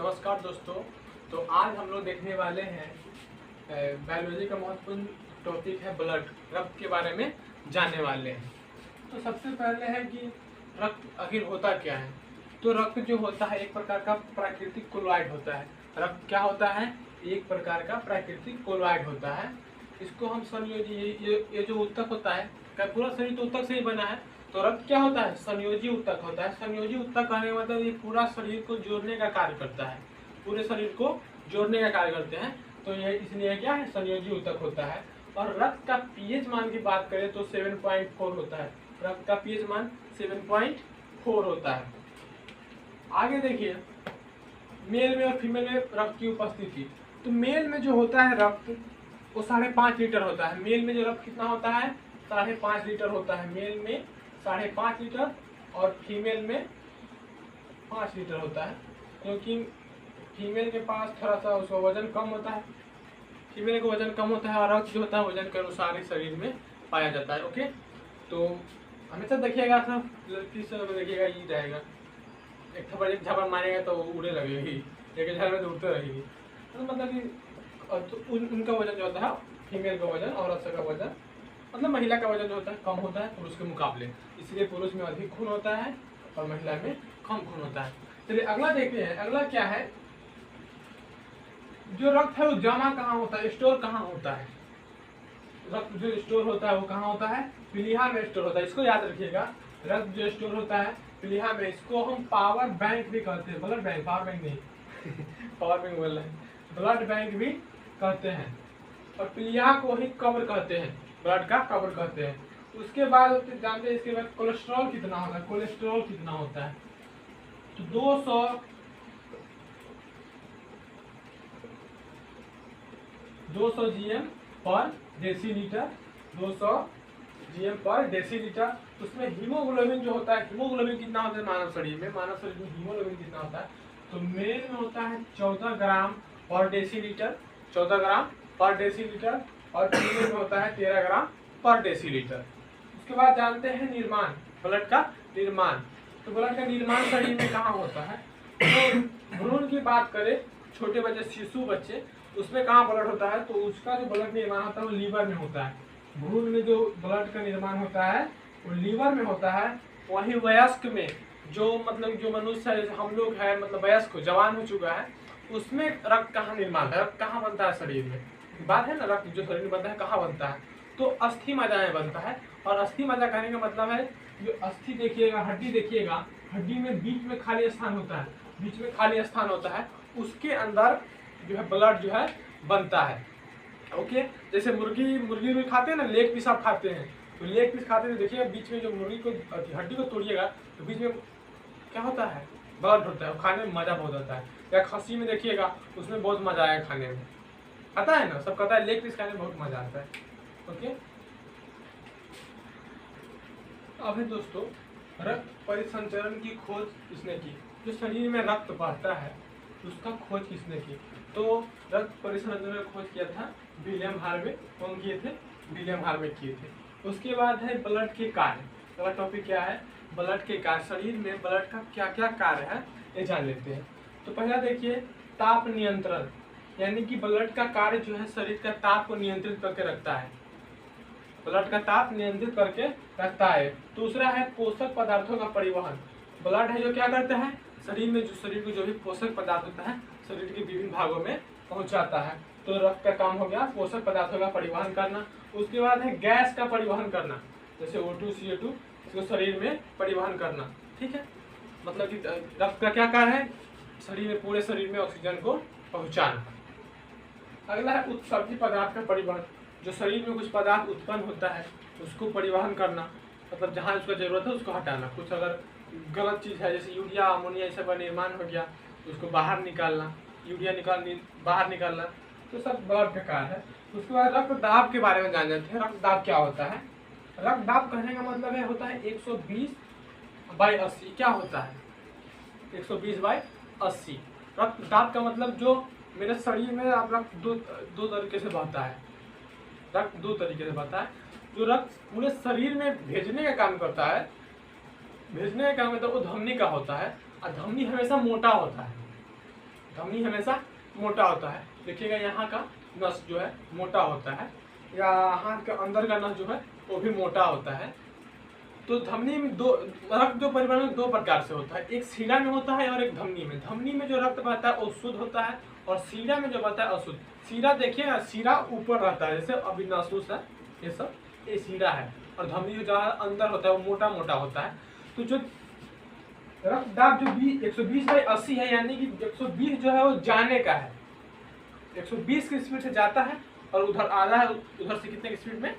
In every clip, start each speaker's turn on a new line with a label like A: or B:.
A: नमस्कार दोस्तों। तो आज हम लोग देखने वाले हैं बायोलॉजी का महत्वपूर्ण टॉपिक है ब्लड, रक्त के बारे में जानने वाले हैं। तो सबसे पहले है कि रक्त आखिर होता क्या है। तो रक्त जो होता है एक प्रकार का प्राकृतिक कोलॉइड होता है। रक्त क्या होता है? एक प्रकार का प्राकृतिक कोलॉइड होता है। इसको हम संयोजी ये जो ऊतक होता है, क्या पूरा शरीर तो ऊतक से ही बना है। तो रक्त क्या होता है? संयोजी ऊतक होता है। संयोजी ऊतक कहने का मतलब ये पूरा शरीर को जोड़ने का कार्य करता है, पूरे शरीर को जोड़ने का कार्य करते हैं। तो ये इसलिए क्या है? संयोजी ऊतक होता है। और रक्त का पीएच मान की बात करें तो 7.4 होता है। रक्त का पीएच मान 7.4 होता है। आगे देखिए, मेल में और फीमेल में रक्त की उपस्थिति। तो मेल में जो होता है रक्त वो 5.5 लीटर होता है। मेल में जो रक्त कितना होता है? 5.5 लीटर होता है। मेल में 5.5 लीटर और फीमेल में 5 लीटर होता है, क्योंकि फीमेल के पास थोड़ा सा उसका वजन कम होता है। फीमेल का वजन कम होता है और रक्त जो होता है वजन के अनुसार ही शरीर में पाया जाता है। ओके, तो हमेशा देखिएगा सब लड़की से देखिएगा ये रहेगा, एक झपड़ मारेगा तो उड़े लगेगी, एक झपड़ में तो उड़ते रहेगी। तो मतलब कि तो उनका वजन जो होता है, फीमेल का वजन और औरत का वजन, मतलब महिला का वजन जो होता है कम होता है पुरुष के मुकाबले। इसलिए पुरुष में अधिक खून होता है और महिला में कम खून होता है। चलिए अगला देखते हैं। अगला क्या है? जो रक्त है वो जमा कहाँ होता है, स्टोर कहाँ होता है? रक्त जो स्टोर होता है वो कहाँ होता है? प्लीहा में स्टोर होता है। इसको याद रखिएगा, रक्त जो स्टोर होता है प्लीहा में। इसको हम पावर बैंक भी कहते हैं। ब्लड बैंक, पावर बैंक नहीं पावर बैंक बोल रहे हैं, ब्लड बैंक भी कहते हैं। और प्लीहा को ही कब्र कहते हैं, ब्लड का कब्र कहते हैं। उसके बाद जानते हैं इसके बाद कोलेस्ट्रॉल कितना होता है। कोलेस्ट्रॉल कितना होता है? तो 200 जीएम पर डेसीलीटर, 200 जीएम पर डेसीलीटर। उसमें हीमोग्लोबिन जो होता है, हीमोग्लोबिन कितना होता है मानव शरीर में? मानव शरीर में हीमोग्लोबिन कितना होता है? तो मेल में होता है 14 ग्राम पर डेसीलीटर, 14 ग्राम पर डेसीलीटर। और फीमेल में होता है 13 ग्राम पर डेसीलीटर। उसके बाद जानते हैं निर्माण, ब्लड का निर्माण। तो ब्लड का निर्माण शरीर में कहाँ होता है? तो भ्रूण की बात करें, छोटे बच्चे, शिशु बच्चे, उसमें कहाँ ब्लड होता है? तो उसका जो ब्लड निर्माण होता है वो लीवर में होता है। भ्रूण में जो ब्लड का निर्माण होता है वो लीवर में होता है। वहीं वयस्क में जो मतलब जो मनुष्य है, हम लोग है, मतलब वयस्क जवान हो चुका है, उसमें रक्त कहाँ निर्माण है, रक्त कहाँ बनता है शरीर में? बात है ना, रक्त जो शरीर में बनता है कहाँ बनता है? तो अस्थि मज्जा में बनता है। और अस्थि मज्जा कहने का मतलब है, जो अस्थि देखिएगा, हड्डी देखिएगा, हड्डी में बीच में खाली स्थान होता है, बीच में खाली स्थान होता है, उसके अंदर जो है ब्लड जो है बनता है। ओके, जैसे मुर्गी खाते हैं ना, लेग पीस आप खाते हैं, तो लेग पीस खाते हैं देखिएगा बीच में जो मुर्गी को हड्डी को तोड़िएगा तो बीच में क्या होता है? ब्लड होता है। खाने में मजा बहुत आता है। या खस्सी में देखिएगा, उसमें बहुत मजा आएगा खाने में, आता है ना, सब कहता है लेग पीस खाने में बहुत मजा आता है। ओके, अब है दोस्तों रक्त परिसंचरण की खोज किसने की? जो शरीर में रक्त बहता है उसका खोज किसने की? तो रक्त परिसंचरण की खोज किया था विलियम हार्वे। कौन किए थे? विलियम हार्वे किए थे। उसके बाद है ब्लड के कार्य। अगला टॉपिक क्या है? ब्लड के कार्य। शरीर में ब्लड का क्या क्या कार्य है ये जान लेते हैं। तो पहला देखिए, ताप नियंत्रण, यानी कि ब्लड का कार्य जो है शरीर का ताप को नियंत्रित करके रखता है। ब्लड का ताप नियंत्रित करके रखता है। दूसरा है पोषक पदार्थों का परिवहन। ब्लड है जो क्या करता है? शरीर में जो शरीर को जो भी पोषक पदार्थ होता है शरीर के विभिन्न भागों में पहुंचाता है। तो रक्त का काम हो गया पोषक पदार्थों का परिवहन करना। उसके बाद है गैस का परिवहन करना, जैसे O2 CO2, इसको शरीर में परिवहन करना। ठीक है, मतलब कि रक्त का क्या कार्य है? शरीर में, पूरे शरीर में ऑक्सीजन को पहुंचाना। अगला है उत्सर्जित पदार्थ का परिवहन। जो शरीर में कुछ पदार्थ उत्पन्न होता है उसको परिवहन करना, मतलब जहाँ उसका जरूरत है उसको हटाना। कुछ अगर गलत चीज़ है, जैसे यूरिया अमोनिया ये सब का निर्माण हो गया तो उसको बाहर निकालना, बाहर निकालना, तो सब ब्लड का कार्य है। उसके बाद रक्तदाब के बारे में जान जाते हैं। रक्तदाब क्या होता है? रक्तदाब कहने का मतलब है होता है 120/80। क्या होता है 120/80? रक्तदाब का मतलब जो मेरे शरीर में आप रक्त दो तरीके से बहता है। रक्त दो तरीके से बहता है। जो रक्त पूरे शरीर में भेजने का काम करता है, भेजने का काम मतलब वो धमनी का होता है, और धमनी हमेशा मोटा होता है। धमनी हमेशा मोटा होता है। देखिएगा यहाँ का नस जो है मोटा होता है, या हाथ के अंदर का नस जो है वो भी मोटा होता है। तो धमनी में रक्त जो परिवहन दो प्रकार से होता है, एक सीरा में होता है और एक धमनी में। धमनी में जो रक्त बहता है वो शुद्ध होता है और सीरा में जो बहता है अशुद्ध। सीरा देखिए, सीरा ऊपर रहता है, जैसे अभी महसूस है ये सब, ये सीरा है। और धमनी जो अंदर होता है वो मोटा मोटा होता है। तो जो रक्तदाब जो 120/80 है, यानी कि 120 जो है वो जाने का है, 120 की स्पीड से जाता है, और उधर आधा है, उधर से कितने की स्पीड में,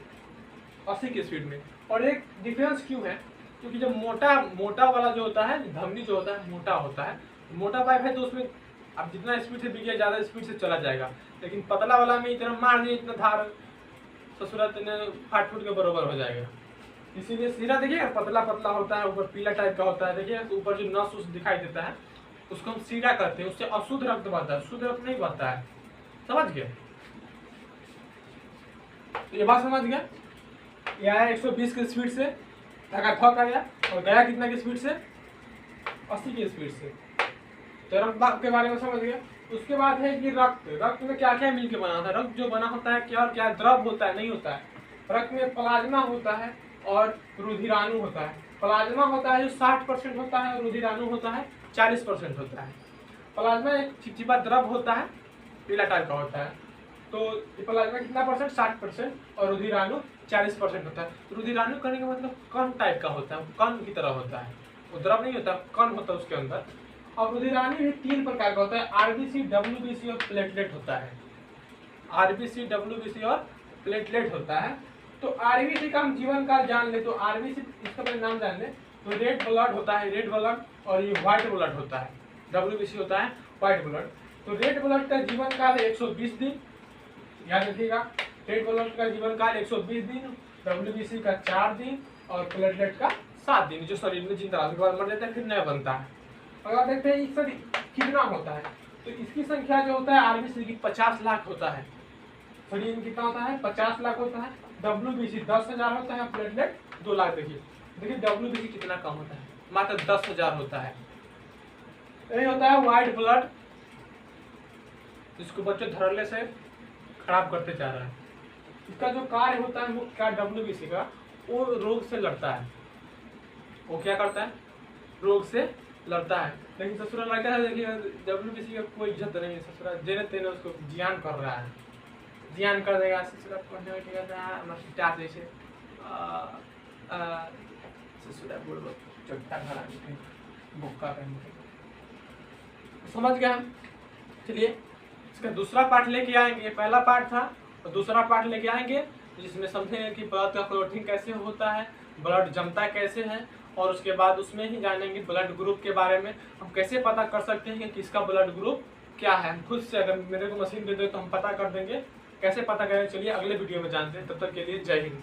A: 80 की स्पीड में। और एक डिफरेंस क्यों है, क्योंकि जब मोटा वाला जो होता है, धमनी जो होता है मोटा होता है, मोटा पाइप है तो उसमें अब जितना स्पीड से बिके ज़्यादा स्पीड से चला जाएगा। लेकिन पतला वाला में इतना मार दिए, इतना धार ससुरा फाट फूट के बराबर हो जाएगा। इसीलिए सीरा देखिए पतला पतला होता है, ऊपर पीला टाइप का होता है। देखिए तो ऊपर जो नस उस दिखाई देता है उसको हम सीरा कहते हैं। उससे अशुद्ध रक्त बहता है, शुद्ध रक्त नहीं बहता है। समझ गए? तो ये बात समझ गया। ये आया 120 की स्पीड से, थक आया, और गया कितना की स्पीड से, 80 की स्पीड से। तो रक्त के बारे में समझ गया। उसके बाद है कि रक्त में क्या क्या मिलकर बना होता है। रक्त जो बना होता है क्या और क्या द्रव होता है, नहीं होता है। रक्त में प्लाज्मा होता है और रुधिराणु होता है। प्लाज्मा होता है जो 60% होता है, और रुधिराणु होता है 40% होता है। प्लाज्मा एक चिपचिपा द्रव होता है, पीला टाइप का होता है। तो प्लाज्मा कितना परसेंट, 60%, और रुधिराणु 40% होता है। रुधिराणु कहने का मतलब कण टाइप का होता है, कण की तरह होता है, वो द्रव नहीं होता, कण होता है उसके अंदर। और रुधिराणु भी 3 प्रकार का होता है, आरबीसी, डब्ल्यूबीसी और प्लेटलेट होता है। आरबीसी, डब्ल्यूबीसी और प्लेटलेट होता है। तो आरबीसी का हम जीवन काल जान ले, तो आरबीसी इसका पहले नाम जान ले। तो रेड ब्लड होता है, रेड ब्लड, और ये व्हाइट ब्लड होता है। डब्ल्यूबीसी होता है व्हाइट ब्लड। तो रेड ब्लड का जीवन काल है 120 दिन, याद रखिएगा। रेड ब्लड का जीवन काल 120 दिन, डब्ल्यूबीसी का 4 दिन, और प्लेटलेट का 7 दिन, जो शरीर में जिंदा रहने के बाद मर जाता है, फिर नया बनता है। अगर देखते हैं इसका कितना होता है, तो इसकी संख्या जो होता है आरबीसी की 50 लाख होता है। शरीर में कितना होता है, 50 लाख होता है। डब्ल्यूबीसी 10,000 होता है, प्लेटलेट 2 लाख। देखिए डब्ल्यूबीसी कितना कम होता है, मात्र 10,000 होता है। यही होता है व्हाइट ब्लड, जिसको बच्चे धड़ल्ले से खराब करते जा रहा है। इसका जो कार्य होता है मुख्य कार्य डब्ल्यूबीसी का, वो रोग से लड़ता है। वो क्या करता है, रोग से लड़ता है। लेकिन ससुरा लड़का है, देखिए डब्ल्यूबीसी का कोई इज्जत नहीं है। ससुरा जेने तेने उसको जियान कर रहा है, जियान कर देगा। ससुरा पढ़ने जैसे ससुरा बोल चट्टा भरा बुक्का पहन के। समझ गया हम। चलिए इसका दूसरा पार्ट लेके आएंगे। पहला पार्ट था और दूसरा पार्ट लेके आएंगे, जिसमें समझेंगे कि ब्लड का क्लोटिंग कैसे होता है, ब्लड जमता कैसे है, और उसके बाद उसमें ही जानेंगे ब्लड ग्रुप के बारे में। हम कैसे पता कर सकते हैं कि किसका ब्लड ग्रुप क्या है। खुद से अगर मेरे को मशीन दे दे तो हम पता कर देंगे। कैसे पता करें, चलिए अगले वीडियो में जानते हैं। तब तक के लिए जय हिंद।